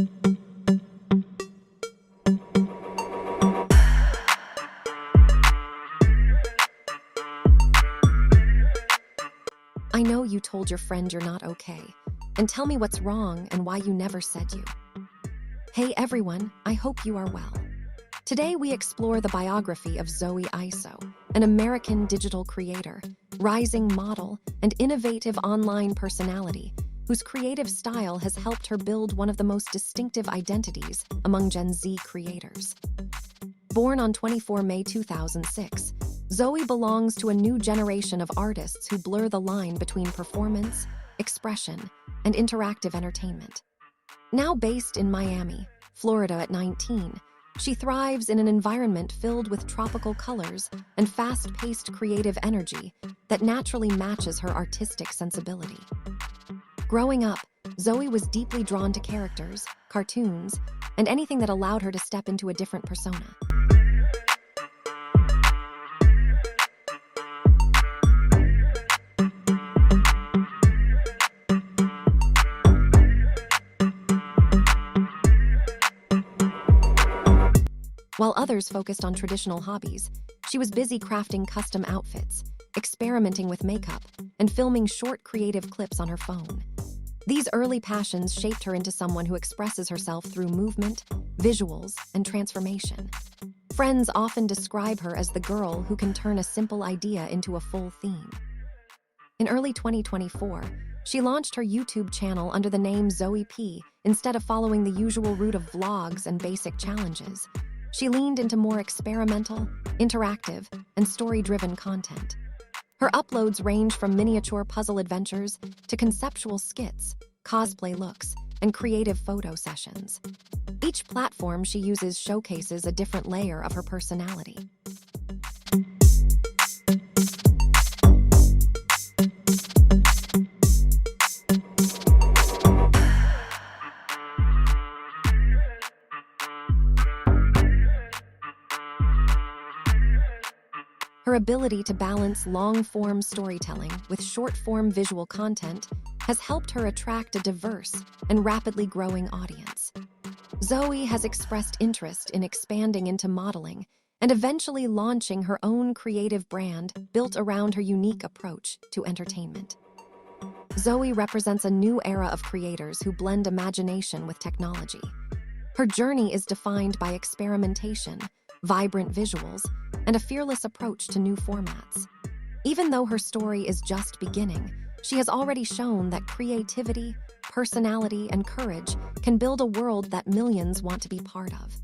I know you told your friend you're not okay, and tell me what's wrong and why you never said you. Hey everyone, I hope you are well. Today we explore the biography of Zoey Iso, an American digital creator, rising model, and innovative online personality whose creative style has helped her build one of the most distinctive identities among Gen Z creators. Born on 24 May 2006, Zoey belongs to a new generation of artists who blur the line between performance, expression, and interactive entertainment. Now based in Miami, Florida at 19, she thrives in an environment filled with tropical colors and fast-paced creative energy that naturally matches her artistic sensibility. Growing up, Zoey was deeply drawn to characters, cartoons, and anything that allowed her to step into a different persona. While others focused on traditional hobbies, she was busy crafting custom outfits, experimenting with makeup, and filming short creative clips on her phone. These early passions shaped her into someone who expresses herself through movement, visuals, and transformation. Friends often describe her as the girl who can turn a simple idea into a full theme. In early 2024, she launched her YouTube channel under the name Zoey P instead of following the usual route of vlogs and basic challenges. She leaned into more experimental, interactive, and story-driven content. Her uploads range from miniature puzzle adventures to conceptual skits, cosplay looks, and creative photo sessions. Each platform she uses showcases a different layer of her personality. Her ability to balance long-form storytelling with short-form visual content has helped her attract a diverse and rapidly growing audience. Zoey has expressed interest in expanding into modeling and eventually launching her own creative brand built around her unique approach to entertainment. Zoey represents a new era of creators who blend imagination with technology. Her journey is defined by experimentation, vibrant visuals, and a fearless approach to new formats. Even though her story is just beginning, she has already shown that creativity, personality, and courage can build a world that millions want to be part of.